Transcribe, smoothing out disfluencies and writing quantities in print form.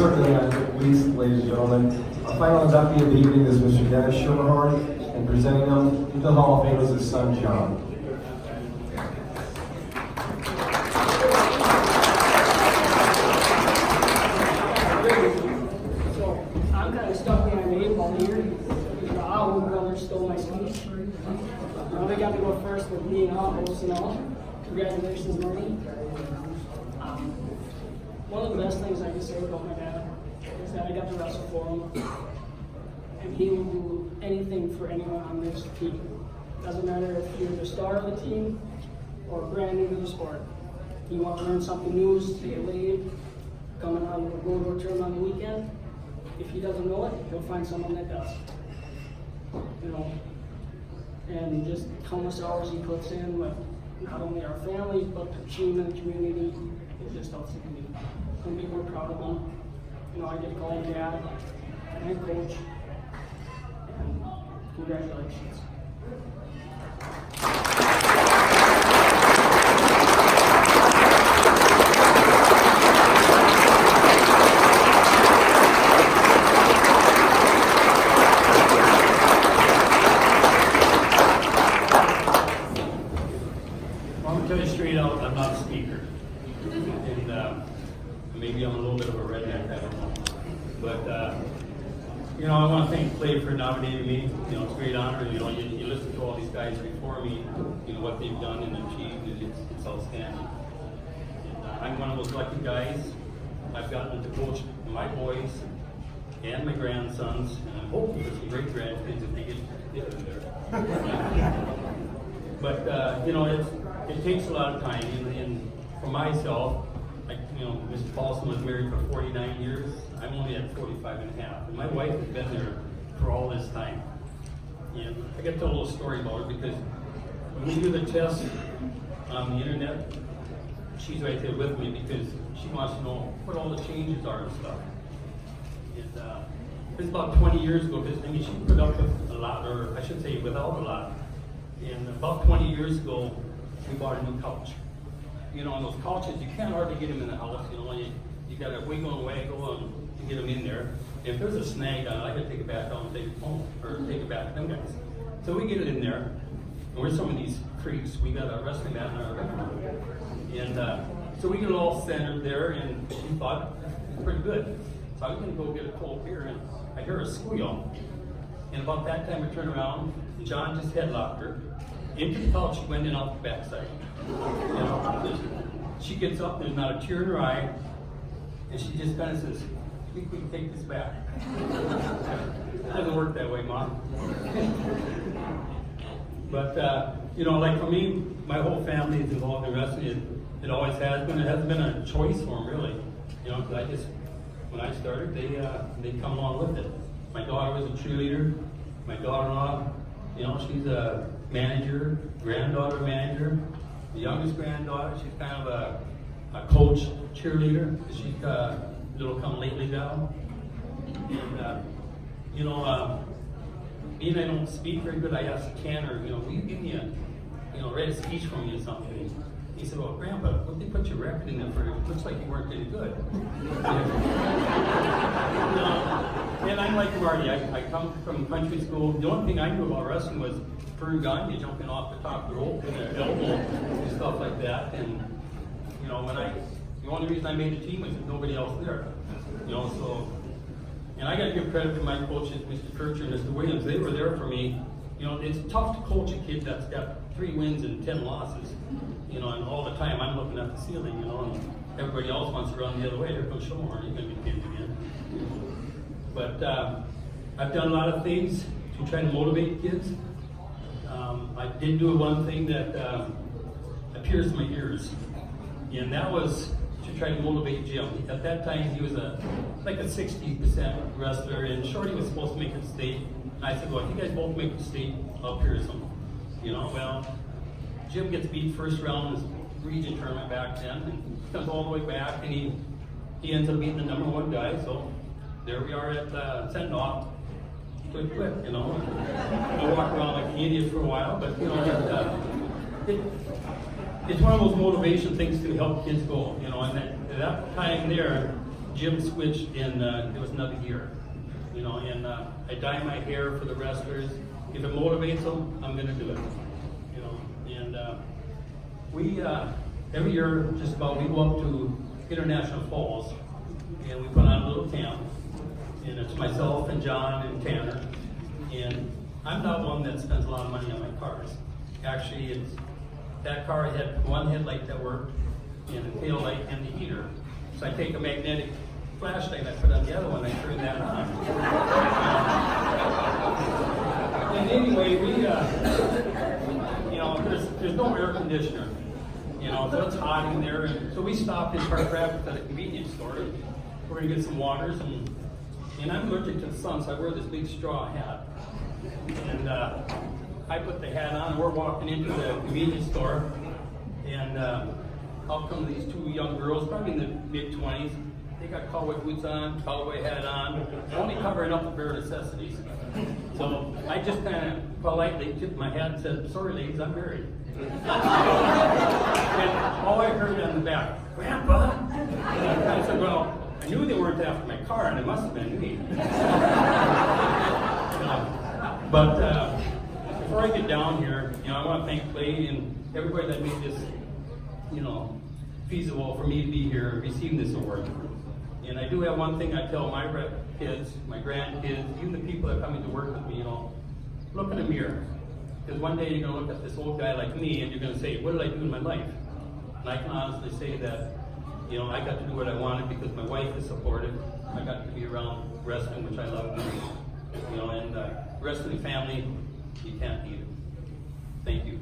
certainly not least, ladies and gentlemen, our final inductee of the evening is Mr. Dennis Schermerhorn, and presenting him to the Hall of Fame is his son, John. So, I'm kind of stuck behind the 8 ball here. Our older brother stole my speech. They got to go first with being host and all. Congratulations, Marty. One of the best things I can say about my dad is that I got to wrestle for him. And he will do anything for anyone on this team. Doesn't matter if you're the star of the team or brand new to the sport. You want to learn something new, stay late, coming out of a road term on the weekend. If he doesn't know it, he'll find someone that does. You know, and just countless hours he puts in with not only our families, but the team and the community is just outstanding. Couldn't be more proud of him. You know, I get to call him dad and coach. And congratulations. I'm going to straight out, I'm not a speaker. And maybe I'm a little bit of a redneck, I don't know. But, you know, I want to thank Clay for nominating me. You know, it's a great honor. You know, you listen to all these guys before me, you know, what they've done and achieved, and it's outstanding. And, I'm one of those lucky guys. I've gotten to coach my boys and my grandsons, and I'm hoping for some great grandkids if they get in there. But, you know, it takes a lot of time, and for myself, like, you know, Mr. Paulson was married for 49 years. I'm only at 45 and a half. And my wife has been there for all this time. And I got to tell a little story about her because when we do the test on the internet, she's right there with me because she wants to know what all the changes are and stuff. And it was about 20 years ago, because I mean, she put up with a lot, or I should say without a lot. And about 20 years ago, we bought a new couch. You know, on those couches, you can't hardly get them in the house. You know, you got to wiggle and waggle and get them in there. If there's a snag on it, I got to take it back down and take it home, or take it back to them guys. So we get it in there, and we're some of these freaks. We got a wrestling mat in our bedroom. And so we get it all centered there, and we thought it was pretty good. So I was going to go get a cold beer, and I hear a squeal. And about that time, I turned around, and John just headlocked her. Into the couch, she went in off the backside. You know, she gets up, there's not a tear in her eye, and she just kind of says, "We can take this back." It doesn't work that way, Mom. But, you know, like for me, my whole family is involved in wrestling. It always has been. It hasn't been a choice for them, really. You know, because when I started, they come along with it. My daughter was a cheerleader. My daughter-in-law, you know, she's a manager, granddaughter manager. The youngest granddaughter, she's kind of a coach cheerleader. She's a little come lately gal. And, you know, being I don't speak very good, I asked Tanner, you know, will you give me write a speech for me or something? He said, "Well, Grandpa, what they put your record in there for? It looks like you weren't really good." And I'm like Marty, I come from country school. The only thing I knew about wrestling was Fern Gagne jumping off the top rope and an elbow and stuff like that. And, you know, the only reason I made the team was there's nobody else there. You know, so, and I got to give credit to my coaches, Mr. Kircher and Mr. Williams. They were there for me. You know, it's tough to coach a kid that's got 3 wins and 10 losses. You know, and all the time I'm looking at the ceiling, you know, and everybody else wants to run the other way. Here comes Schermerhorn, he's going to be kids again. But I've done a lot of things to try to motivate kids. I did do one thing that pierced my ears, and that was to try to motivate Jim. At that time, he was like a 60% wrestler, and Shorty was supposed to make it to state. And I said, "Well, if you guys both make the state, I'll pierce him." You know, well, Jim gets beat first round in his region tournament back then, and comes all the way back, and he ends up beating the #1 guy. So there we are at send-off. Quit, you know. I walk around like an idiot for a while, but you know, it's one of those motivation things to help kids go. You know, and at that time there, gym switched and there was another year. You know, and I dye my hair for the wrestlers. If it motivates them, I'm gonna do it. You know, and we every year just about we go up to International Falls and we put on a little camp. And it's myself and John and Tanner. And I'm not one that spends a lot of money on my cars. Actually, it's that car had one headlight that worked and a tail light and the heater. So I take a magnetic flashlight, I put on the other one, I turn that on. And anyway, we, you know, there's no air conditioner, you know, so it's hot in there. And so we stopped in Park Rapids at a convenience store. We're gonna get some waters, and I'm allergic to the sun, so I wear this big straw hat. And I put the hat on, and we're walking into the convenience store, and out come these two young girls, probably in the mid-20s. They got cowboy boots on, cowboy hat on, only covering up the bare necessities. So I just kind of politely tipped my hat and said, "Sorry, ladies, I'm married." And all I heard on the back, "Grandpa?" And I said, "Well, I knew they weren't after my car, and it must have been me." But before I get down here, you know, I want to thank Clay and everybody that made this, you know, feasible for me to be here and receive this award. And I do have one thing I tell my kids, my grandkids, even the people that come in to work with me, you know, look in the mirror. Because one day you're going to look at this old guy like me and you're going to say, what did I do in my life? And I can honestly say that, you know, I got to do what I wanted because my wife is supportive. I got to be around wrestling, which I love doing. You know, and wrestling family, you can't beat it. Thank you.